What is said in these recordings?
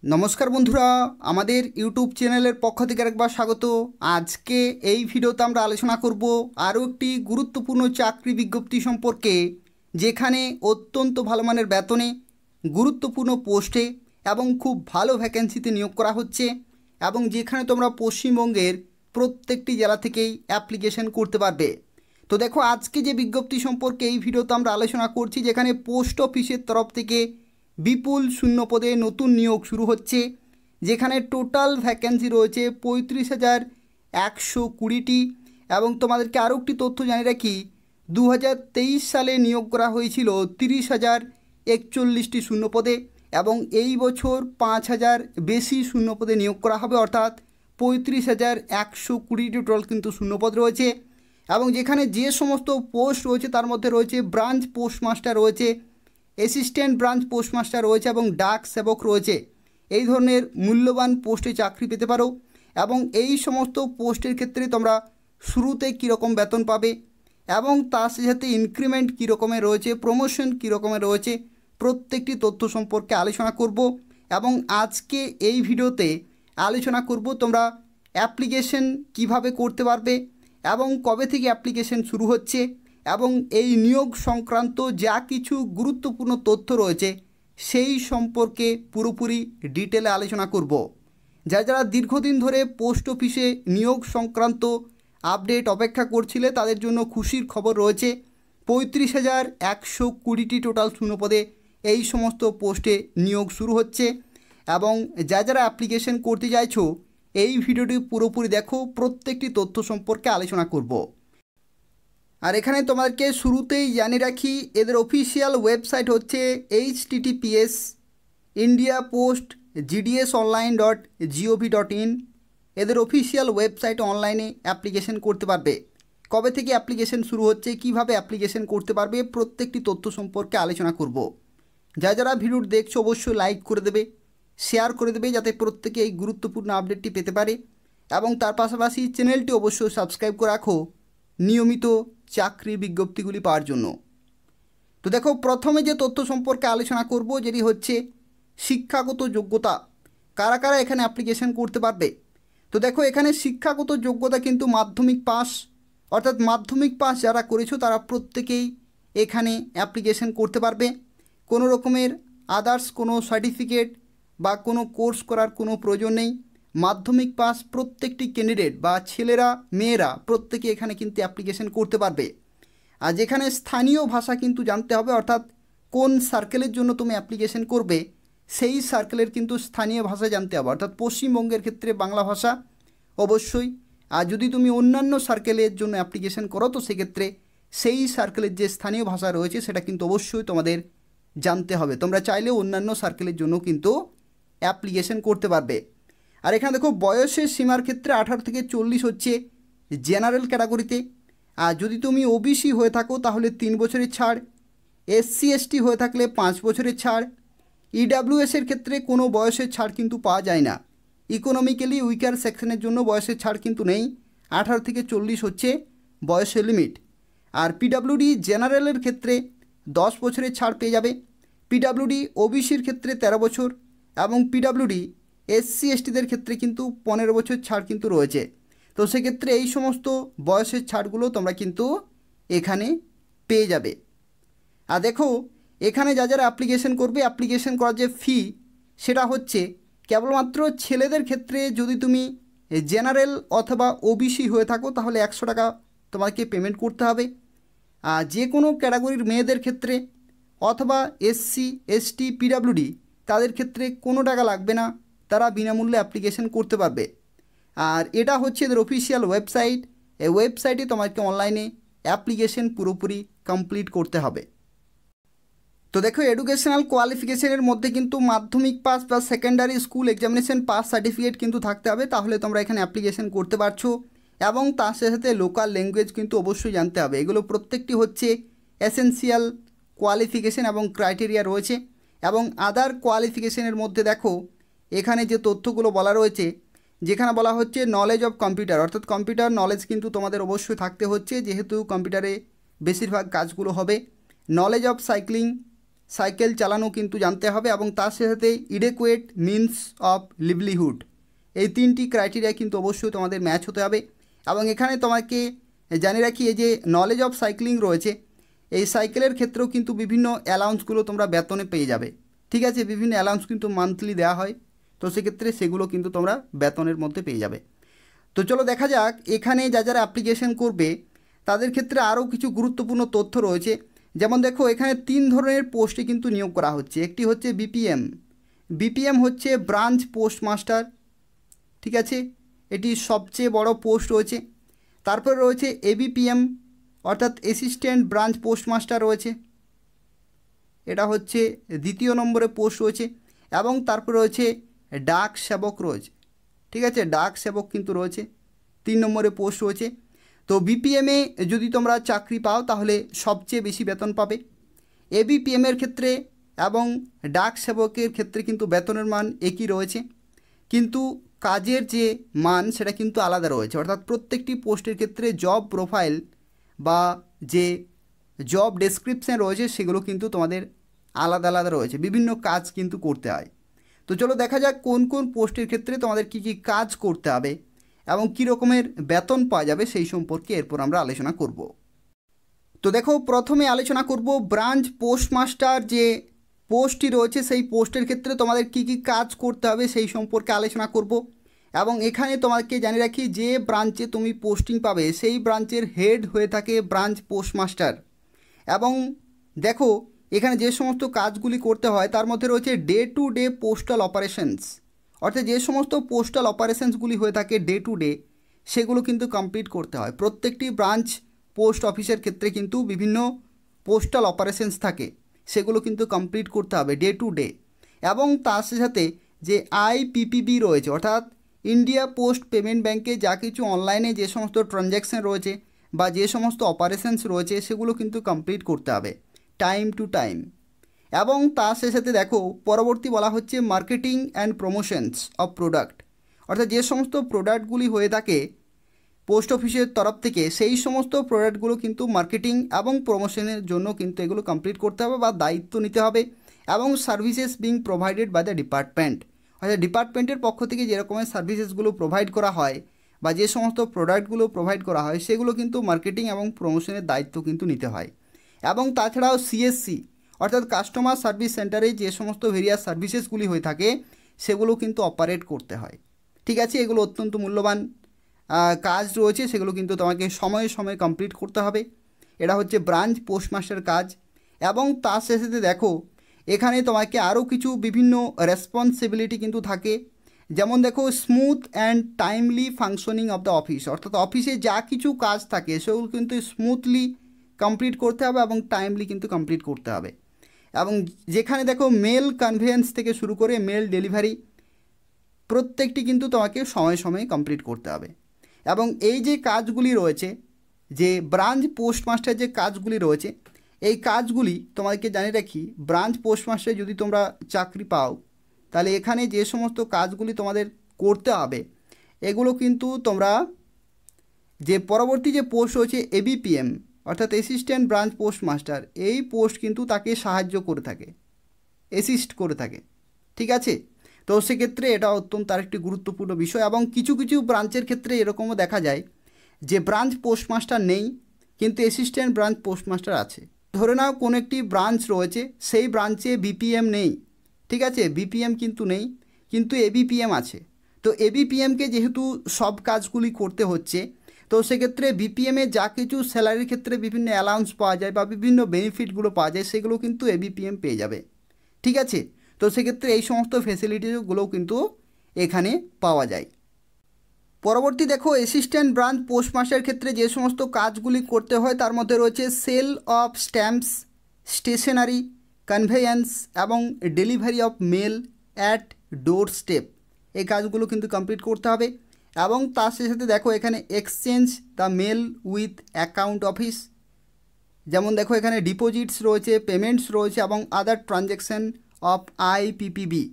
নমস্কার বন্ধুরা, আমাদের ইউটিউব চ্যানেলের পক্ষ থেকে একবার স্বাগত। আজকে এই ভিডিওতে আমরা আলোচনা করব আরও একটি গুরুত্বপূর্ণ চাকরি বিজ্ঞপ্তি সম্পর্কে, যেখানে অত্যন্ত ভালো মানের বেতনে, গুরুত্বপূর্ণ পোস্টে এবং খুব ভালো ভ্যাকেন্সিতে নিয়োগ করা হচ্ছে, এবং যেখানে তোমরা পশ্চিমবঙ্গের প্রত্যেকটি জেলা থেকেই অ্যাপ্লিকেশন করতে পারবে। তো দেখো, আজকে যে বিজ্ঞপ্তি সম্পর্কে এই ভিডিওতে আমরা আলোচনা করছি, যেখানে পোস্ট অফিসের তরফ থেকে বিপুল শূন্য পদে নতুন নিয়োগ শুরু হচ্ছে, যেখানে টোটাল ভ্যাকেন্সি রয়েছে 35,120টি। এবং তোমাদেরকে আরও একটি তথ্য জানিয়ে রাখি, 2023 সালে নিয়োগ করা হয়েছিল 30,041টি শূন্য পদে, এবং এই বছর 5,000 বেশি শূন্য পদে নিয়োগ করা হবে, অর্থাৎ 35,120টি টোটাল কিন্তু শূন্যপদ রয়েছে। এবং যেখানে যে সমস্ত পোস্ট রয়েছে তার মধ্যে রয়েছে ব্রাঞ্চ পোস্টমাস্টার রয়েছে, অ্যাসিস্ট্যান্ট ব্রাঞ্চ পোস্টমাস্টার রয়েছে এবং ডাক সেবক রয়েছে। এই ধরনের মূল্যবান পোস্টে চাকরি পেতে পারো, এবং এই সমস্ত পোস্টের ক্ষেত্রে তোমরা শুরুতে কীরকম বেতন পাবে এবং তার সাথে ইনক্রিমেন্ট কী রকমের রয়েছে, প্রমোশন কী রকমের রয়েছে, প্রত্যেকটি তথ্য সম্পর্কে আলোচনা করব। এবং আজকে এই ভিডিওতে আলোচনা করব তোমরা অ্যাপ্লিকেশন কিভাবে করতে পারবে এবং কবে থেকে অ্যাপ্লিকেশন শুরু হচ্ছে, এবং এই নিয়োগ সংক্রান্ত যা কিছু গুরুত্বপূর্ণ তথ্য রয়েছে সেই সম্পর্কে পুরোপুরি ডিটেলে আলোচনা করব। যারা দীর্ঘদিন ধরে পোস্ট অফিসে নিয়োগ সংক্রান্ত আপডেট অপেক্ষা করছিলে, তাদের জন্য খুশির খবর রয়েছে। 35,120টি টোটাল শূন্যপদে এই সমস্ত পোস্টে নিয়োগ শুরু হচ্ছে। এবং যারা অ্যাপ্লিকেশন করতে চাইছো, এই ভিডিওটি পুরোপুরি দেখো, প্রত্যেকটি তথ্য সম্পর্কে আলোচনা করব। আর এখানে তোমাদেরকে শুরুতেই জানিয়ে রাখি, এদের অফিসিয়াল ওয়েবসাইট হচ্ছে https://indiapost.gdsonline.gov.in। এদের অফিসিয়াল ওয়েবসাইটে অনলাইনে অ্যাপ্লিকেশন করতে পারবে। কবে থেকে অ্যাপ্লিকেশন শুরু হচ্ছে, কিভাবে অ্যাপ্লিকেশন করতে পারবে, প্রত্যেকটি তথ্য সম্পর্কে আলোচনা করব। যারা ভিডিও দেখছো অবশ্যই লাইক করে দেবে, শেয়ার করে দেবে, যাতে প্রত্যেকে এই গুরুত্বপূর্ণ আপডেটটি পেতে পারে। এবং তার পাশাপাশি চ্যানেলটি অবশ্যই সাবস্ক্রাইব করে রাখো নিয়মিত চাকরি বিজ্ঞপ্তিগুলি পাওয়ার জন্য। তো দেখো, প্রথমে যে তথ্য সম্পর্কে আলোচনা করব, যেটি হচ্ছে শিক্ষাগত যোগ্যতা। কারা কারা এখানে অ্যাপ্লিকেশন করতে পারবে? তো দেখো, এখানে শিক্ষাগত যোগ্যতা কিন্তু মাধ্যমিক পাস, অর্থাৎ মাধ্যমিক পাস যারা করেছো তারা প্রত্যেকেই এখানে অ্যাপ্লিকেশন করতে পারবে। কোনো রকমের আদার্স কোনো সার্টিফিকেট বা কোনো কোর্স করার কোনো প্রয়োজন নেই। মাধ্যমিক পাস প্রত্যেকটি ক্যান্ডিডেট বা ছেলেরা মেয়েরা প্রত্যেকে এখানে কিন্তু অ্যাপ্লিকেশন করতে পারবে। আর যেখানে স্থানীয় ভাষা কিন্তু জানতে হবে, অর্থাৎ কোন সার্কেলের জন্য তুমি অ্যাপ্লিকেশন করবে সেই সার্কেলের কিন্তু স্থানীয় ভাষা জানতে হবে, অর্থাৎ পশ্চিমবঙ্গের ক্ষেত্রে বাংলা ভাষা অবশ্যই। আর যদি তুমি অন্যান্য সার্কেলের জন্য অ্যাপ্লিকেশন করো, তো সেক্ষেত্রে সেই সার্কেলের যে স্থানীয় ভাষা রয়েছে সেটা কিন্তু অবশ্যই তোমাদের জানতে হবে। তোমরা চাইলে অন্যান্য সার্কেলের জন্য কিন্তু অ্যাপ্লিকেশন করতে পারবে। আর এখানে দেখো, বয়সের সীমার ক্ষেত্রে 18 থেকে 40 হচ্ছে জেনারেল ক্যাটাগরিতে। আর যদি তুমি ওবিসি হয়ে থাকো তাহলে 3 বছরের ছাড়, SC ST হয়ে থাকলে 5 বছরের ছাড়। EWS-এর ক্ষেত্রে কোনো বয়সের ছাড় কিন্তু পাওয়া যায় না। ইকোনমিক্যালি উইকার সেকশনের জন্য বয়সের ছাড় কিন্তু নেই, 18 থেকে 40 হচ্ছে বয়সের লিমিট। আর PWD জেনারেলের ক্ষেত্রে 10 বছরের ছাড় পেয়ে যাবে। PWD ওবিসির ক্ষেত্রে 13 বছর, এবং PWD SC STদের ক্ষেত্রে কিন্তু 15 বছর ছাড় কিন্তু রয়েছে। তো সেক্ষেত্রে এই সমস্ত বয়সের ছাড়গুলো তোমরা কিন্তু এখানে পেয়ে যাবে। আর দেখো, এখানে যারা অ্যাপ্লিকেশন করবে, অ্যাপ্লিকেশন করার যে ফি সেটা হচ্ছে কেবলমাত্র ছেলেদের ক্ষেত্রে যদি তুমি জেনারেল অথবা ওবিসি হয়ে থাকো তাহলে 100 টাকা তোমাকে পেমেন্ট করতে হবে। আর যে কোনো ক্যাটাগরির মেয়েদের ক্ষেত্রে অথবা SC ST PWD তাদের ক্ষেত্রে কোনো টাকা লাগবে না, তারা বিনামূল্যে অ্যাপ্লিকেশন করতে পারবে। আর এটা হচ্ছে এদের অফিসিয়াল ওয়েবসাইট। এই ওয়েবসাইটে তোমাকে অনলাইনে অ্যাপ্লিকেশন পুরোপুরি কমপ্লিট করতে হবে। তো দেখো, এডুকেশনাল কোয়ালিফিকেশনের মধ্যে কিন্তু মাধ্যমিক পাস বা secondary school examination pass certificate কিন্তু থাকতে হবে, তাহলে তোমরা এখানে অ্যাপ্লিকেশন করতে পারছো। এবং তার সাথে লোকাল ল্যাঙ্গুয়েজ কিন্তু অবশ্যই জানতে হবে। এগুলো প্রত্যেকটি হচ্ছে এসেনশিয়াল কোয়ালিফিকেশন এবং ক্রাইটেরিয়া রয়েছে। এবং আদার কোয়ালিফিকেশনের মধ্যে দেখো, এখানে যে তথ্যগুলো বলা রয়েছে, যেখানে বলা হচ্ছে নলেজ অফ কম্পিউটার, অর্থাৎ কম্পিউটার নলেজ কিন্তু তোমাদের অবশ্যই থাকতে হচ্ছে, যেহেতু কম্পিউটারে বেশিরভাগ কাজগুলো হবে। নলেজ অফ সাইক্লিং, সাইকেল চালানো কিন্তু জানতে হবে এবং তার সাথে ইডেকুয়েট মিনস অফ লিভলিহুড, এই 3টি ক্রাইটেরিয়া কিন্তু অবশ্যই তোমাদের ম্যাচ হতে হবে। এবং এখানে তোমাকে জানিয়ে রাখি, এই যে নলেজ অফ সাইক্লিং রয়েছে, এই সাইকেলের ক্ষেত্রেও কিন্তু বিভিন্ন অ্যালাউন্সগুলো তোমরা বেতনে পেয়ে যাবে। ঠিক আছে, বিভিন্ন অ্যালাউন্স কিন্তু মান্থলি দেওয়া হয়, তো সেক্ষেত্রে সেগুলো কিন্তু তোমরা বেতনের মধ্যে পেয়ে যাবে। তো চলো দেখা যাক এখানে যারা অ্যাপ্লিকেশন করবে তাদের ক্ষেত্রে আরও কিছু গুরুত্বপূর্ণ তথ্য রয়েছে। যেমন দেখো, এখানে 3 ধরনের পোস্টে কিন্তু নিয়োগ করা হচ্ছে। একটি হচ্ছে বিপিএম, বিপিএম হচ্ছে ব্রাঞ্চ পোস্টমাস্টার, ঠিক আছে, এটি সবচেয়ে বড় পোস্ট রয়েছে। তারপরে রয়েছে এবিপিএম অর্থাৎ অ্যাসিস্ট্যান্ট ব্রাঞ্চ পোস্টমাস্টার রয়েছে, এটা হচ্ছে 2য় নম্বরে পোস্ট রয়েছে। এবং তারপরে রয়েছে ডাক সেবক রয়েছে, ঠিক আছে, ডাক সেবক কিন্তু রয়েছে, 3 নম্বরে পোস্ট রয়েছে। তো বিপিএমে যদি তোমরা চাকরি পাও তাহলে সবচেয়ে বেশি বেতন পাবে। এবিপিএমের ক্ষেত্রে এবং ডাক সেবকের ক্ষেত্রে কিন্তু বেতনের মান একই রয়েছে, কিন্তু কাজের যে মান সেটা কিন্তু আলাদা রয়েছে। অর্থাৎ প্রত্যেকটি পোস্টের ক্ষেত্রে জব প্রোফাইল বা যে জব ডেসক্রিপশান রয়েছে সেগুলো কিন্তু তোমাদের আলাদা আলাদা রয়েছে, বিভিন্ন কাজ কিন্তু করতে হয়। তো চলো দেখা যাক কোন কোন পোস্টের ক্ষেত্রে তোমাদের কী কী কাজ করতে হবে এবং কী রকমের বেতন পাওয়া যাবে সেই সম্পর্কে এরপর আমরা আলোচনা করব। তো দেখো, প্রথমে আলোচনা করব ব্রাঞ্চ পোস্টমাস্টার যে পোস্টটি রয়েছে সেই পোস্টের ক্ষেত্রে তোমাদের কী কী কাজ করতে হবে সেই সম্পর্কে আলোচনা করব। এবং এখানে তোমাকে জানিয়ে রাখি, যে ব্রাঞ্চে তুমি পোস্টিং পাবে সেই ব্রাঞ্চের হেড হয়ে থাকে ব্রাঞ্চ পোস্টমাস্টার। এবং দেখো, এখানে যে সমস্ত কাজগুলি করতে হয় তার মধ্যে রয়েছে day to day postal operations, অর্থাৎ যে সমস্ত পোস্টাল অপারেশনসগুলি হয়ে থাকে ডে টু ডে সেগুলো কিন্তু কমপ্লিট করতে হয়। প্রত্যেকটি ব্রাঞ্চ পোস্ট অফিসের ক্ষেত্রে কিন্তু বিভিন্ন পোস্টাল অপারেশনস থাকে, সেগুলো কিন্তু কমপ্লিট করতে হবে ডে টু ডে। এবং তার সাথে যে আইপিপিবি রয়েছে, অর্থাৎ ইন্ডিয়া পোস্ট পেমেন্ট ব্যাঙ্কে যা কিছু অনলাইনে যে সমস্ত ট্রানজ্যাকশান রয়েছে বা যে সমস্ত অপারেশনস রয়েছে সেগুলো কিন্তু কমপ্লিট করতে হবে টাইম টু টাইম। এবং তার সাথে দেখো, পরবর্তী বলা হচ্ছে marketing and promotions of product, অর্থাৎ যে সমস্ত প্রোডাক্টগুলি হয়ে থাকে পোস্ট অফিসের তরফ থেকে সেই সমস্ত প্রোডাক্টগুলো কিন্তু মার্কেটিং এবং প্রমোশনের জন্য কিন্তু এগুলো কমপ্লিট করতে হবে বা দায়িত্ব নিতে হবে। এবং services being provided by the department, অর্থাৎ ডিপার্টমেন্টের পক্ষ থেকে যে রকমের সার্ভিসেসগুলো প্রোভাইড করা হয় বা যে সমস্ত প্রোডাক্টগুলো প্রোভাইড করা হয় সেগুলো কিন্তু মার্কেটিং এবং প্রমোশনের দায়িত্ব কিন্তু নিতে হয়। এবং তাছাড়াও সিএসসি অর্থাৎ কাস্টমার সার্ভিস সেন্টারে যে সমস্ত ভেরিয়াস সার্ভিসেসগুলি হয়ে থাকে সেগুলো কিন্তু অপারেট করতে হয়। ঠিক আছে, এগুলো অত্যন্ত মূল্যবান কাজ রয়েছে, সেগুলো কিন্তু তোমাকে সময়ে সময়ে কমপ্লিট করতে হবে। এটা হচ্ছে ব্রাঞ্চ পোস্টমাস্টার কাজ। এবং তার সাথে দেখো, এখানে তোমাকে আরও কিছু বিভিন্ন রেসপন্সিবিলিটি কিন্তু থাকে। যেমন দেখো, smooth and timely functioning of the office, অর্থাৎ অফিসে যা কিছু কাজ থাকে সেগুলো কিন্তু স্মুথলি কমপ্লিট করতে হবে এবং টাইমলি কিন্তু কমপ্লিট করতে হবে। এবং যেখানে দেখো মেল কনভেয়েন্স থেকে শুরু করে মেল ডেলিভারি প্রত্যেকটি কিন্তু তোমাকে সময়ে সময়ে কমপ্লিট করতে হবে। এবং এই যে কাজগুলি রয়েছে, যে ব্রাঞ্চ পোস্টমাস্টার যে কাজগুলি রয়েছে, এই কাজগুলি তোমাদেরকে জানিয়ে রাখি, ব্রাঞ্চ পোস্টমাস্টারে যদি তোমরা চাকরি পাও তাহলে এখানে যে সমস্ত কাজগুলি তোমাদের করতে হবে এগুলো কিন্তু তোমরা যে পরবর্তী যে পোস্ট রয়েছে এবিপিএম অর্থাৎ অ্যাসিস্ট্যান্ট ব্রাঞ্চ পোস্টমাস্টার, এই পোস্ট কিন্তু তাকে সাহায্য করে থাকে, অ্যাসিস্ট করে থাকে। ঠিক আছে, তো সেক্ষেত্রে এটা অত্যন্ত আরেকটি গুরুত্বপূর্ণ বিষয়। এবং কিছু কিছু ব্রাঞ্চের ক্ষেত্রে এরকমও দেখা যায় যে ব্রাঞ্চ পোস্টমাস্টার নেই কিন্তু অ্যাসিস্ট্যান্ট ব্রাঞ্চ পোস্টমাস্টার আছে। ধরে নাও কোনো একটি ব্রাঞ্চ রয়েছে, সেই ব্রাঞ্চে বিপিএম নেই, ঠিক আছে, বিপিএম কিন্তু নেই কিন্তু এবিপিএম আছে। তো এবিপিএমকে যেহেতু সব কাজগুলি করতে হচ্ছে, তো সেক্ষেত্রে বিপিএমে যা কিছু স্যালারির ক্ষেত্রে বিভিন্ন অ্যালাউন্স পাওয়া যায় বা বিভিন্ন বেনিফিটগুলো পাওয়া যায় সেগুলো কিন্তু এবিপিএম পেয়ে যাবে। ঠিক আছে, তো সেক্ষেত্রে এই সমস্ত ফেসিলিটিগুলোও কিন্তু এখানে পাওয়া যায়। পরবর্তী দেখো, অ্যাসিস্ট্যান্ট ব্রাঞ্চ পোস্টমাস্টারের ক্ষেত্রে যে সমস্ত কাজগুলি করতে হয় তার মধ্যে রয়েছে sale of stamps, stationery, conveyance এবং delivery of mail at door step, এই কাজগুলো কিন্তু কমপ্লিট করতে হবে। এবং তার সাথে দেখো, এখানে exchange the mail with account office, যেমন দেখো এখানে ডিপোজিটস রয়েছে, পেমেন্টস রয়েছে এবং আদার ট্রানজ্যাকশান অফ আইপিপিবি,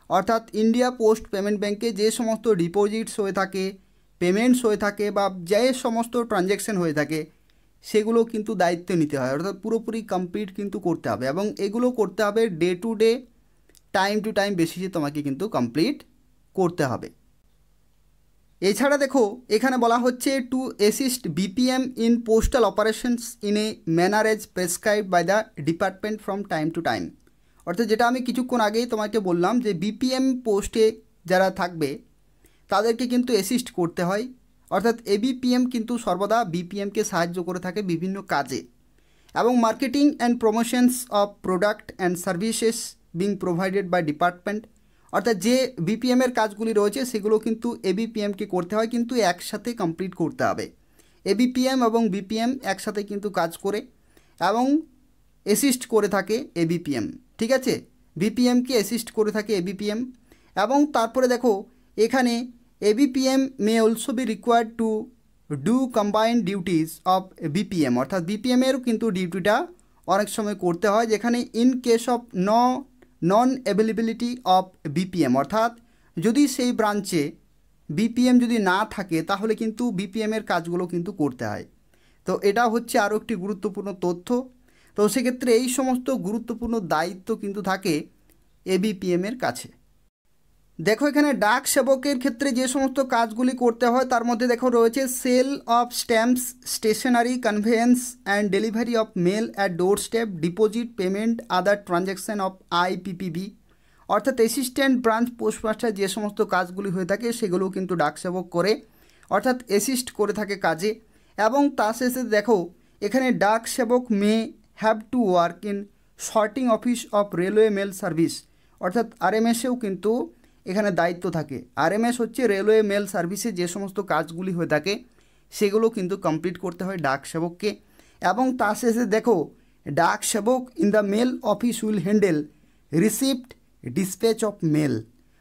অর্থাৎ ইন্ডিয়া পোস্ট পেমেন্ট ব্যাঙ্কে যে সমস্ত ডিপোজিটস হয়ে থাকে, পেমেন্টস হয়ে থাকে বা যে সমস্ত ট্রানজ্যাকশান হয়ে থাকে সেগুলো কিন্তু দায়িত্ব নিতে হয়, অর্থাৎ পুরোপুরি কমপ্লিট কিন্তু করতে হবে এবং এগুলো করতে হবে day to day, time to time বেসিসে তোমাকে কিন্তু কমপ্লিট করতে হবে। এছাড়া দেখো এখানে বলা হচ্ছে to assist BPM in postal operations in a manner as prescribe by the department from time to time. অর্থাৎ যেটা আমি কিছুক্ষণ আগেই তোমাকে বললাম যে বিপিএম পোস্টে যারা থাকবে তাদেরকে কিন্তু অ্যাসিস্ট করতে হয়, অর্থাৎ এবিপিএম কিন্তু সর্বদা বিপিএমকে সাহায্য করে থাকে বিভিন্ন কাজে। এবং marketing and promotions of product and services being provided by department, অর্থাৎ যে বিপিএমের কাজগুলি রয়েছে সেগুলো কিন্তু এবিপিএমকে করতে হয়, কিন্তু একসাথে কমপ্লিট করতে হবে। এবিপিএম এবং বিপিএম একসাথে কিন্তু কাজ করে এবং অ্যাসিস্ট করে থাকে এবিপিএম, ঠিক আছে, বিপিএমকে অ্যাসিস্ট করে থাকে এবিপিএম। এবং তারপরে দেখো এখানে ABPM may also be required to do combined duties of BPM, অর্থাৎ বিপিএমেরও কিন্তু ডিউটিটা অনেক সময় করতে হয়, যেখানে in case of non availability of BPM, অর্থাৎ যদি সেই ব্রাঞ্চে বিপিএম যদি না থাকে তাহলে কিন্তু বিপিএমের কাজগুলো কিন্তু করতে হয়। তো এটা হচ্ছে আরও একটি গুরুত্বপূর্ণ তথ্য। তো সেক্ষেত্রে এই সমস্ত গুরুত্বপূর্ণ দায়িত্ব কিন্তু থাকে এবিপিএমের কাছে। দেখো এখানে ডাক সেবকের ক্ষেত্রে যে সমস্ত কাজগুলি করতে হয় তার মধ্যে দেখো রয়েছে sale of stamps, stationery, conveyance and delivery of mail at door step, deposit, payment, other transaction of IPPB, অর্থাৎ অ্যাসিস্ট্যান্ট ব্রাঞ্চ পোস্টমাস্টার যে সমস্ত কাজগুলি হয়ে থাকে সেগুলোও কিন্তু ডাক সেবক করে, অর্থাৎ অ্যাসিস্ট করে থাকে কাজে। এবং তার শেষে দেখো এখানে Dak Sevak may have to work in sorting office of railway mail service, অর্থাৎ আরএমএসেও কিন্তু এখানে দায়িত্ব থাকে। আরএমএস হচ্ছে রেলওয়ে মেল সার্ভিসে যে সমস্ত কাজগুলি হয়ে থাকে সেগুলো কিন্তু কমপ্লিট করতে হয় ডাক সেবককে। এবং তার শেষে দেখো Dak Sevak in the mail office will handle receipt, dispatch of mail,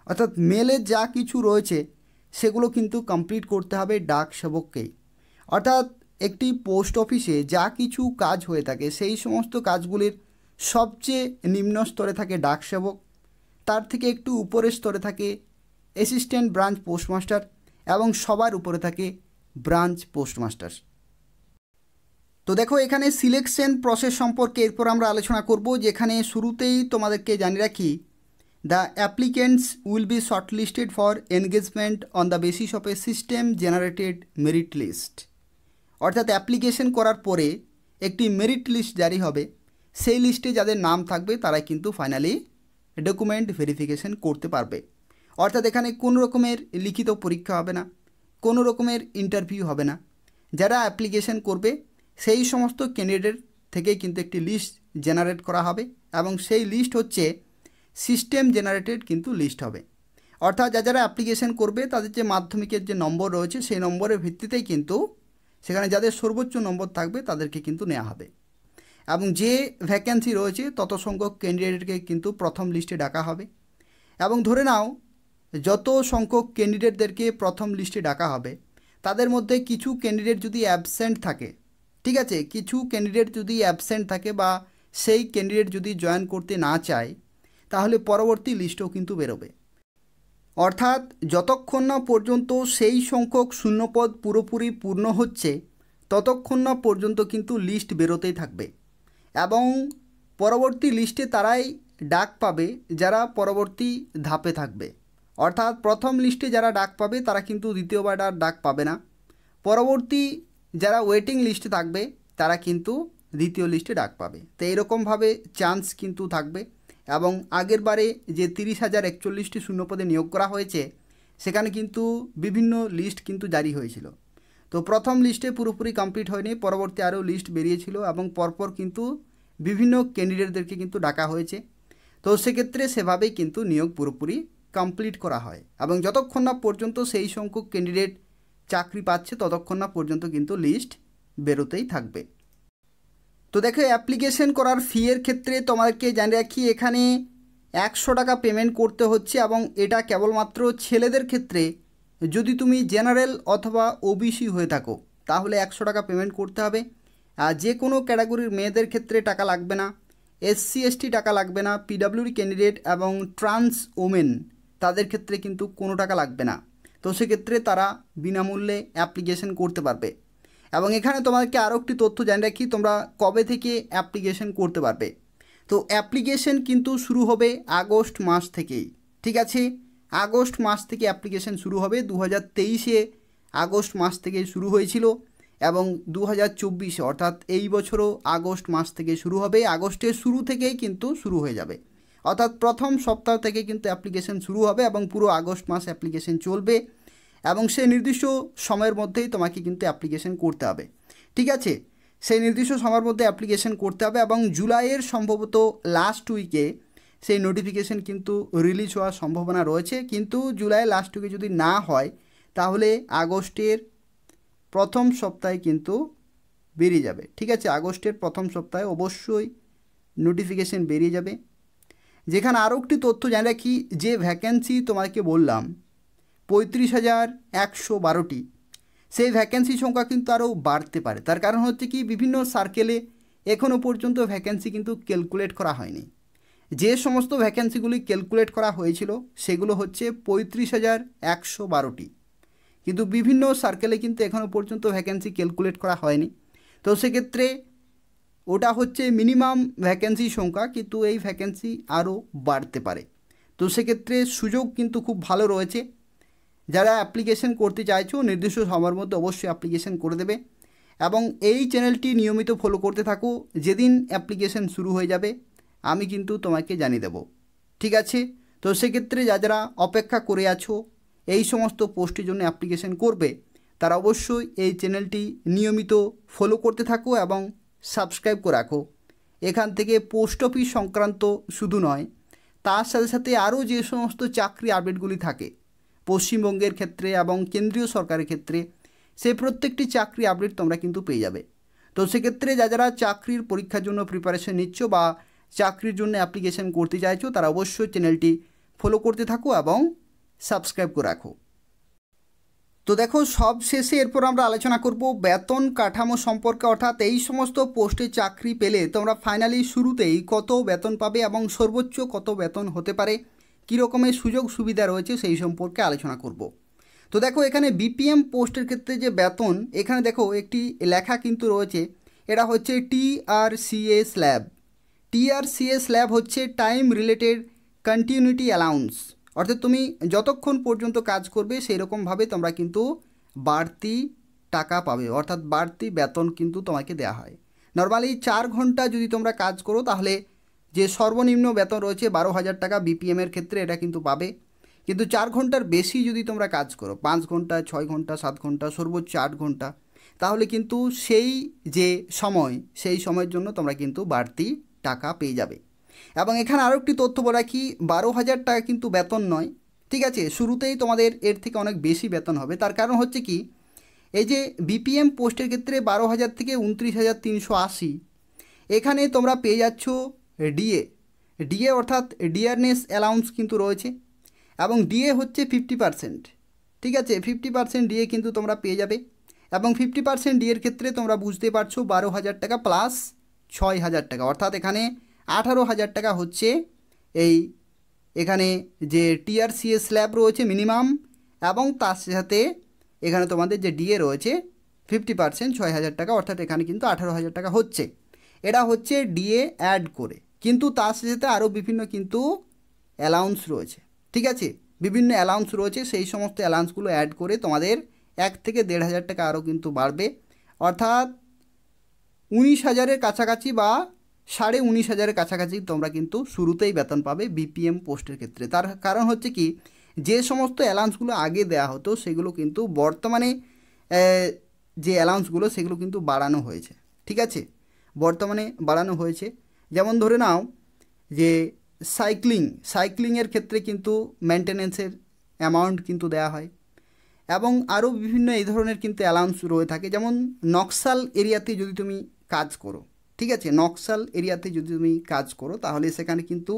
অর্থাৎ মেলের যা কিছু রয়েছে সেগুলো কিন্তু কমপ্লিট করতে হবে ডাক সেবককেই। অর্থাৎ একটি পোস্ট অফিসে যা কিছু কাজ হয়ে থাকে সেই সমস্ত কাজগুলির সবচেয়ে নিম্ন স্তরে থাকে ডাক সেবক, তার থেকে একটু উপরের স্তরে থাকে অ্যাসিস্ট্যান্ট ব্রাঞ্চ পোস্টমাস্টার এবং সবার উপরে থাকে ব্রাঞ্চ পোস্টমাস্টার। তো দেখো এখানে সিলেকশন প্রসেস সম্পর্কে এরপর আমরা আলোচনা করব, যেখানে শুরুতেই তোমাদেরকে জানিয়ে রাখি the applicants will be shortlisted for engagement on the basis of a system generated merit list, অর্থাৎ অ্যাপ্লিকেশন করার পরে একটি মেরিট লিস্ট জারি হবে, সেই লিস্টে যাদের নাম থাকবে তারাই কিন্তু ফাইনালি ডকুমেন্ট ভেরিফিকেশন করতে পারবে। অর্থাৎ এখানে কোনো রকমের লিখিত পরীক্ষা হবে না, কোনো রকমের ইন্টারভিউ হবে না, যারা অ্যাপ্লিকেশন করবে সেই সমস্ত ক্যান্ডিডেট থেকেই কিন্তু একটি লিস্ট জেনারেট করা হবে এবং সেই লিস্ট হচ্ছে সিস্টেম জেনারেটেড কিন্তু লিস্ট হবে। অর্থাৎ যারা অ্যাপ্লিকেশন করবে তাদের যে মাধ্যমিকের যে নম্বর রয়েছে সেই নম্বরের ভিত্তিতেই কিন্তু সেখানে যাদের সর্বোচ্চ নম্বর থাকবে তাদেরকে কিন্তু নেওয়া হবে এবং যে ভ্যাকেন্সি রয়েছে তত সংখ্যক ক্যান্ডিডেটকে কিন্তু প্রথম লিস্টে ডাকা হবে। এবং ধরে নাও যত সংখ্যক ক্যান্ডিডেটদেরকে প্রথম লিস্টে ডাকা হবে তাদের মধ্যে কিছু ক্যান্ডিডেট যদি অ্যাবসেন্ট থাকে, ঠিক আছে, কিছু ক্যান্ডিডেট যদি অ্যাবসেন্ট থাকে বা সেই ক্যান্ডিডেট যদি জয়েন করতে না চায় তাহলে পরবর্তী লিস্টও কিন্তু বেরোবে। অর্থাৎ যতক্ষণ না পর্যন্ত সেই সংখ্যক শূন্যপদ পুরোপুরি পূর্ণ হচ্ছে ততক্ষণ না পর্যন্ত কিন্তু লিস্ট বেরোতেই থাকবে এবং পরবর্তী লিস্টে তারাই ডাক পাবে যারা পরবর্তী ধাপে থাকবে। অর্থাৎ প্রথম লিস্টে যারা ডাক পাবে তারা কিন্তু দ্বিতীয়বার আর ডাক পাবে না, পরবর্তী যারা ওয়েটিং লিস্টে থাকবে তারা কিন্তু দ্বিতীয় লিস্টে ডাক পাবে। তো এরকমভাবে চান্স কিন্তু থাকবে এবং আগের বারে যে 30,041টি শূন্যপদে নিয়োগ করা হয়েছে সেখানে কিন্তু বিভিন্ন লিস্ট কিন্তু জারি হয়েছিল। তো প্রথম লিস্টে পুরোপুরি কমপ্লিট হয়নি, পরবর্তী আরও লিস্ট বেরিয়েছিল এবং পরপর কিন্তু বিভিন্ন ক্যান্ডিডেটদেরকে কিন্তু ডাকা হয়েছে। তো সেক্ষেত্রে সেভাবেই কিন্তু নিয়োগ পুরোপুরি কমপ্লিট করা হয় এবং যতক্ষণ না পর্যন্ত সেই সংখ্যক ক্যান্ডিডেট চাকরি পাচ্ছে ততক্ষণ না পর্যন্ত কিন্তু লিস্ট বেরোতেই থাকবে। তো দেখো অ্যাপ্লিকেশন করার ফিয়ের ক্ষেত্রে তোমাদেরকে জানিয়ে রাখি এখানে 100 টাকা পেমেন্ট করতে হচ্ছে এবং এটা কেবলমাত্র ছেলেদের ক্ষেত্রে। যদি তুমি জেনারেল অথবা ওবিসি হয়ে থাকো তাহলে 100 টাকা পেমেন্ট করতে হবে। আর যে কোনো ক্যাটাগরির মেয়েদের ক্ষেত্রে টাকা লাগবে না, SC ST টাকা লাগবে না, PWD ক্যান্ডিডেট এবং ট্রান্স ওমেন তাদের ক্ষেত্রে কিন্তু কোনো টাকা লাগবে না। তো সেক্ষেত্রে তারা বিনামূল্যে অ্যাপ্লিকেশন করতে পারবে এবং এখানে তোমাদেরকে আরও একটি তথ্য জানিয়ে রাখি, তোমরা কবে থেকে অ্যাপ্লিকেশন করতে পারবে। তো অ্যাপ্লিকেশন কিন্তু শুরু হবে আগস্ট মাস থেকেই, ঠিক আছে। আগস্ট মাস থেকে অ্যাপ্লিকেশন শুরু হবে। 2023-এ আগস্ট মাস থেকে শুরু হয়েছিল এবং 2024 অর্থাৎ এই বছরও আগস্ট মাস থেকে শুরু হবে। আগস্টের শুরু থেকেই কিন্তু শুরু হয়ে যাবে, অর্থাৎ প্রথম সপ্তাহ থেকে কিন্তু অ্যাপ্লিকেশন শুরু হবে এবং পুরো আগস্ট মাস অ্যাপ্লিকেশন চলবে এবং সেই নির্দিষ্ট সময়ের মধ্যেই তোমাকে কিন্তু অ্যাপ্লিকেশন করতে হবে, ঠিক আছে। সেই নির্দিষ্ট সময়ের মধ্যে অ্যাপ্লিকেশন করতে হবে এবং জুলাইয়ের সম্ভবত লাস্ট উইকে সেই নোটিফিকেশন কিন্তু রিলিজ হওয়ার সম্ভাবনা রয়েছে। কিন্তু জুলাই লাস্ট উইকে যদি না হয় তাহলে আগস্টের প্রথম সপ্তাহে কিন্তু বেরিয়ে যাবে, ঠিক আছে। আগস্টের প্রথম সপ্তাহে অবশ্যই নোটিফিকেশন বেরিয়ে যাবে। যেখানে আরও একটি তথ্য জানিয়ে রাখি, যে ভ্যাকেন্সি তোমাকে বললাম 35,112টি, সেই ভ্যাকেন্সি সংখ্যা কিন্তু আরও বাড়তে পারে। তার কারণ হচ্ছে কি, বিভিন্ন সার্কেলে এখনও পর্যন্ত ভ্যাকেন্সি কিন্তু ক্যালকুলেট করা হয়নি। যে সমস্ত ভ্যাকেন্সিগুলি ক্যালকুলেট করা হয়েছিল সেগুলো হচ্ছে 35,112টি, কিন্তু বিভিন্ন সার্কেলে কিন্তু এখনও পর্যন্ত ভ্যাকেন্সি ক্যালকুলেট করা হয়নি। তো সেক্ষেত্রে ওটা হচ্ছে মিনিমাম ভ্যাকেন্সি সংখ্যা, কিন্তু এই ভ্যাকেন্সি আরও বাড়তে পারে। তো সেক্ষেত্রে সুযোগ কিন্তু খুব ভালো রয়েছে। যারা অ্যাপ্লিকেশন করতে চাইছো নির্দিষ্ট সময়ের মধ্যে অবশ্যই অ্যাপ্লিকেশন করে দেবে এবং এই চ্যানেলটি নিয়মিত ফলো করতে থাকো। যেদিন অ্যাপ্লিকেশন শুরু হয়ে যাবে আমি কিন্তু তোমাকে জানিয়ে দেব, ঠিক আছে। তো সেক্ষেত্রে যারা অপেক্ষা করে আছো এই সমস্ত পোস্টের জন্য অ্যাপ্লিকেশন করবে, তারা অবশ্যই এই চ্যানেলটি নিয়মিত ফলো করতে থাকো এবং সাবস্ক্রাইব করে রাখো। এখান থেকে পোস্ট অফিস সংক্রান্ত শুধু নয়, তার সাথে সাথে আরও যে সমস্ত চাকরি আপডেটগুলি থাকে পশ্চিমবঙ্গের ক্ষেত্রে এবং কেন্দ্রীয় সরকারের ক্ষেত্রে, সেই প্রত্যেকটি চাকরি আপডেট তোমরা কিন্তু পেয়ে যাবে। তো সেক্ষেত্রে যারা চাকরির পরীক্ষার জন্য প্রিপারেশন নিচ্ছ বা চাকরির জন্য অ্যাপ্লিকেশন করতে চাইছো, তারা অবশ্যই চ্যানেলটি ফলো করতে থাকো এবং সাবস্ক্রাইব করে রাখো। তো দেখো, সব শেষে এরপর আমরা আলোচনা করব বেতন কাঠামো সম্পর্কে, অর্থাৎ এই সমস্ত পোস্টে চাকরি পেলে তোমরা ফাইনালি শুরুতেই কত বেতন পাবে এবং সর্বোচ্চ কত বেতন হতে পারে, কী রকমের সুযোগ সুবিধা রয়েছে সেই সম্পর্কে আলোচনা করব। তো দেখো, এখানে বিপিএম পোস্টের ক্ষেত্রে যে বেতন, এখানে দেখো একটি লেখা কিন্তু রয়েছে, এটা হচ্ছে টিআরসিএ স্ল্যাব। টিআরসিএ স্ল্যাব হচ্ছে টাইম রিলেটেড কন্টিনিউটি অ্যালাউন্স, অর্থাৎ তুমি যতক্ষণ পর্যন্ত কাজ করবে সেই রকমভাবে তোমরা কিন্তু বাড়তি টাকা পাবে, অর্থাৎ বাড়তি বেতন কিন্তু তোমাকে দেওয়া হয়। নর্মালি 4 ঘন্টা যদি তোমরা কাজ করো তাহলে যে সর্বনিম্ন বেতন রয়েছে 12,000 টাকা বিপিএমের ক্ষেত্রে, এটা কিন্তু পাবে। কিন্তু 4 ঘন্টার বেশি যদি তোমরা কাজ করো, 5 ঘন্টা, 6 ঘন্টা, 7 ঘন্টা, সর্বোচ্চ 8 ঘন্টা, তাহলে কিন্তু সেই যে সময়, সেই সময়ের জন্য তোমরা কিন্তু বাড়তি টাকা পেয়ে যাবে। এবং এখানে আরও একটি তথ্য বলে রাখি, 12,000 টাকা কিন্তু বেতন নয়, ঠিক আছে। শুরুতেই তোমাদের এর থেকে অনেক বেশি বেতন হবে। তার কারণ হচ্ছে কি, এই যে বিপিএম পোস্টের ক্ষেত্রে 12,000 থেকে 29,380, এখানে তোমরা পেয়ে যাচ্ছ ডিএ অর্থাৎ ডিয়ারনেস অ্যালাউন্স কিন্তু রয়েছে এবং ডিএ হচ্ছে 50%, ঠিক আছে। 50% ডিএ কিন্তু তোমরা পেয়ে যাবে এবং 50% ডিএর ক্ষেত্রে তোমরা বুঝতে পারছো 12,000 টাকা প্লাস 6,000 টাকা, অর্থাৎ এখানে 18,000 টাকা হচ্ছে এই এখানে যে টিআরসিএ স্ল্যাব রয়েছে মিনিমাম, এবং তার সাথে এখানে তোমাদের যে ডিএ রয়েছে 50% 6,000 টাকা, অর্থাৎ এখানে কিন্তু 18,000 টাকা হচ্ছে। এটা হচ্ছে ডিএ অ্যাড করে, কিন্তু তার সাথে আরও বিভিন্ন কিন্তু অ্যালাউন্স রয়েছে, ঠিক আছে। বিভিন্ন অ্যালাউন্স রয়েছে, সেই সমস্ত অ্যালাউন্সগুলো অ্যাড করে তোমাদের 1 থেকে 1,500 টাকা আরও কিন্তু বাড়বে, অর্থাৎ 19,000-এর কাছাকাছি বা 19,500-এর কাছাকাছি তোমরা কিন্তু শুরুতেই বেতন পাবে বিপিএম পোস্টের ক্ষেত্রে। তার কারণ হচ্ছে কি, যে সমস্ত অ্যালাউন্সগুলো আগে দেওয়া হতো সেগুলো কিন্তু বর্তমানে যে অ্যালাউন্সগুলো সেগুলো কিন্তু বাড়ানো হয়েছে, ঠিক আছে। বর্তমানে বাড়ানো হয়েছে। যেমন ধরে নাও যে সাইক্লিংয়ের ক্ষেত্রে কিন্তু মেনটেন্যান্সের অ্যামাউন্ট কিন্তু দেওয়া হয় এবং আরও বিভিন্ন এই ধরনের কিন্তু অ্যালাউন্স রয়ে থাকে। যেমন নকশাল এরিয়াতে যদি তুমি কাজ করো, ঠিক আছে, নকশাল এরিয়াতে যদি তুমি কাজ করো তাহলে সেখানে কিন্তু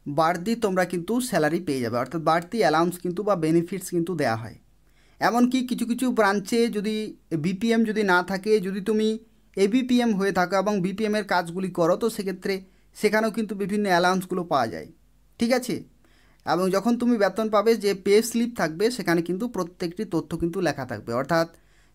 বাড়তি তোমরা কিন্তু স্যালারি পেয়ে যাবে, অর্থাৎ বাড়তি অ্যালাউন্স কিন্তু বা বেনিফিটস কিন্তু দেওয়া হয়। এমনকি কিছু কিছু ব্রাঞ্চে যদি বিপিএম যদি না থাকে, যদি তুমি এবিপিএম হয়ে থাকো এবং বিপিএমের কাজগুলি করো, তো সেক্ষেত্রে সেখানেও কিন্তু বিভিন্ন অ্যালাউন্সগুলো পাওয়া যায়, ঠিক আছে। এবং যখন তুমি বেতন পাবে, যে পে স্লিপ থাকবে সেখানে কিন্তু প্রত্যেকটি তথ্য কিন্তু লেখা থাকবে, অর্থাৎ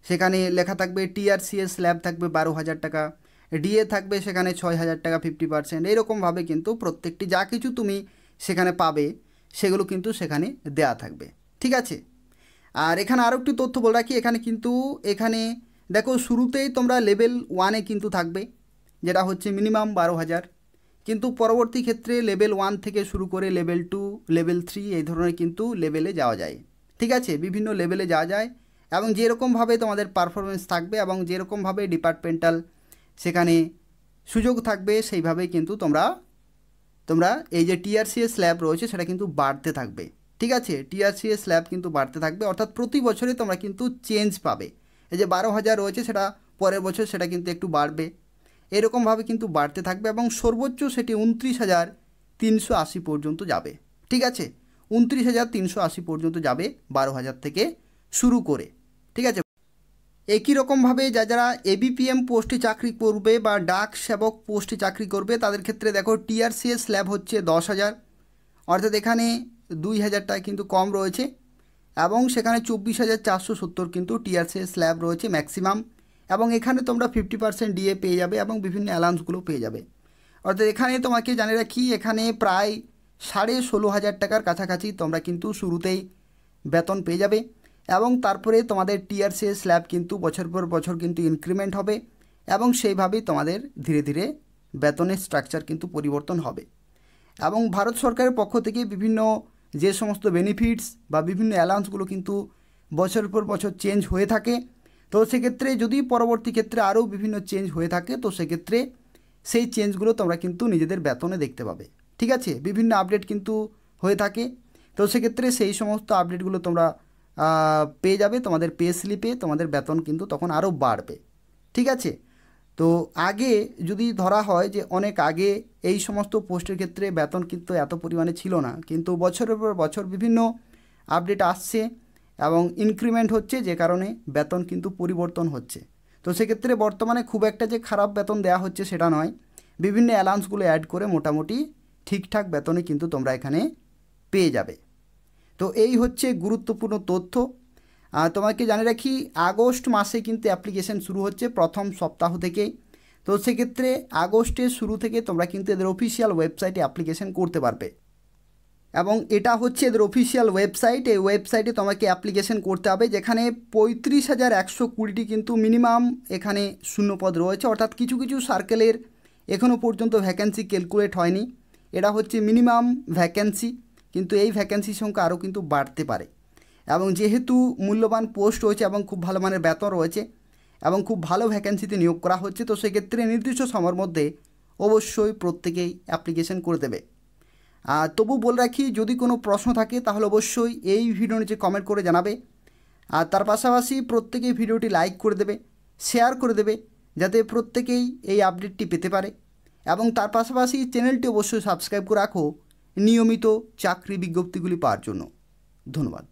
সেখানে লেখা থাকবে টিআরসিএস স্ল্যাব থাকবে 12,000 টাকা, ডিএ থাকবে সেখানে 6,000 টাকা 50%। এইরকমভাবে কিন্তু প্রত্যেকটি যা কিছু তুমি সেখানে পাবে সেগুলো কিন্তু সেখানে দেয়া থাকবে, ঠিক আছে। আর এখানে আরও একটি তথ্য বলে রাখি, এখানে দেখো শুরুতেই তোমরা লেভেল 1-এ কিন্তু থাকবে, যেটা হচ্ছে মিনিমাম 12,000, কিন্তু পরবর্তী ক্ষেত্রে লেভেল 1 থেকে শুরু করে লেভেল 2, লেভেল 3 এই ধরনের কিন্তু লেভেলে যাওয়া যায়, ঠিক আছে। বিভিন্ন লেভেলে যাওয়া যায় এবং যেরকমভাবে তোমাদের পারফরমেন্স থাকবে এবং যেরকমভাবে ডিপার্টমেন্টাল সেখানে সুযোগ থাকবে সেইভাবেই কিন্তু তোমরা এই যে টিআরসিএস স্ল্যাব রয়েছে সেটা কিন্তু বাড়তে থাকবে, ঠিক আছে। টিআরসিএস স্ল্যাব কিন্তু বাড়তে থাকবে, অর্থাৎ প্রতি বছরে তোমরা কিন্তু চেঞ্জ পাবে। এই যে 12,000 রয়েছে সেটা পরের বছর সেটা কিন্তু একটু বাড়বে, এরকমভাবে কিন্তু বাড়তে থাকবে এবং সর্বোচ্চ সেটি 29,380 পর্যন্ত যাবে, ঠিক আছে। 29,380 পর্যন্ত যাবে 12,000 থেকে শুরু করে, ঠিক আছে। একই রকমভাবে যারা এবিপিএম পোস্টে চাকরি করবে বা ডাক সেবক পোস্টে চাকরি করবে তাদের ক্ষেত্রে দেখো টিআরসিএস স্ল্যাব হচ্ছে 10,000, অর্থাৎ এখানে 2,000 টাকা কিন্তু কম রয়েছে এবং সেখানে 24,470 কিন্তু টিআরসিএস স্ল্যাব রয়েছে ম্যাক্সিমাম, এবং এখানে তোমরা 50% ডিএ পেয়ে যাবে এবং বিভিন্ন অ্যালাউন্সগুলো পেয়ে যাবে। অর্থাৎ এখানে তোমাকে জানিয়ে রাখি এখানে প্রায় 16,500 টাকার কাছাকাছি তোমরা কিন্তু শুরুতেই বেতন পেয়ে যাবে এবং তারপরে তোমাদের টিআরসিএস স্ল্যাব কিন্তু বছর পর বছর কিন্তু ইনক্রিমেন্ট হবে এবং সেইভাবেই তোমাদের ধীরে ধীরে বেতনের স্ট্রাকচার কিন্তু পরিবর্তন হবে। এবং ভারত সরকারের পক্ষ থেকে বিভিন্ন যে সমস্ত বেনিফিটস বা বিভিন্ন অ্যালাউন্সগুলো কিন্তু বছর পর বছর চেঞ্জ হয়ে থাকে, তো সেক্ষেত্রে যদি পরবর্তী ক্ষেত্রে আরও বিভিন্ন চেঞ্জ হয়ে থাকে তো সেক্ষেত্রে সেই চেঞ্জগুলো তোমরা কিন্তু নিজেদের বেতনে দেখতে পাবে, ঠিক আছে। বিভিন্ন আপডেট কিন্তু হয়ে থাকে, তো সেক্ষেত্রে সেই সমস্ত আপডেটগুলো তোমরা পেয়ে যাবে তোমাদের পে স্লিপে, তোমাদের বেতন কিন্তু তখন আরও বাড়বে, ঠিক আছে। তো আগে যদি ধরা হয় যে অনেক আগে এই সমস্ত পোস্টের ক্ষেত্রে বেতন কিন্তু এত পরিমাণে ছিল না, কিন্তু বছরের পর বছর বিভিন্ন আপডেট আসছে এবং ইনক্রিমেন্ট হচ্ছে, যে কারণে বেতন কিন্তু পরিবর্তন হচ্ছে। তো সেক্ষেত্রে বর্তমানে খুব একটা যে খারাপ বেতন দেওয়া হচ্ছে সেটা নয়, বিভিন্ন অ্যালাউন্সগুলো অ্যাড করে মোটামুটি ঠিকঠাক বেতনে কিন্তু তোমরা এখানে পেয়ে যাবে। তো এই হচ্ছে গুরুত্বপূর্ণ তথ্য। তোমাকে জানিয়ে রাখি আগস্ট মাসে কিন্তু অ্যাপ্লিকেশন শুরু হচ্ছে প্রথম সপ্তাহ থেকেই, তো সেক্ষেত্রে আগস্টের শুরু থেকে তোমরা কিন্তু এদের অফিসিয়াল ওয়েবসাইটে অ্যাপ্লিকেশন করতে পারবে এবং এটা হচ্ছে এদের অফিসিয়াল ওয়েবসাইট। এই ওয়েবসাইটে তোমাকে অ্যাপ্লিকেশন করতে হবে, যেখানে 35,120টি কিন্তু মিনিমাম এখানে শূন্যপদ রয়েছে, অর্থাৎ কিছু কিছু সার্কেলের এখনও পর্যন্ত ভ্যাকেন্সি ক্যালকুলেট হয়নি, এটা হচ্ছে মিনিমাম ভ্যাকেন্সি, কিন্তু এই ভ্যাকেন্সির সংখ্যা আরও কিন্তু বাড়তে পারে। এবং যেহেতু মূল্যবান পোস্ট রয়েছে এবং খুব ভালো মানের বেতন রয়েছে এবং খুব ভালো ভ্যাকেন্সিতে নিয়োগ করা হচ্ছে, তো সেক্ষেত্রে নির্দিষ্ট সময়ের মধ্যে অবশ্যই প্রত্যেকেই অ্যাপ্লিকেশন করে দেবে। তবু বলে রাখি যদি কোনো প্রশ্ন থাকে তাহলে অবশ্যই এই ভিডিও নিচে কমেন্ট করে জানাবে, আর তার পাশাপাশি প্রত্যেকেই ভিডিওটি লাইক করে দেবে, শেয়ার করে দেবে, যাতে প্রত্যেকেই এই আপডেটটি পেতে পারে, এবং তার পাশাপাশি চ্যানেলটি অবশ্যই সাবস্ক্রাইব করে রাখো নিয়মিত চাকরি বিজ্ঞপ্তিগুলি পাওয়ার জন্য। ধন্যবাদ।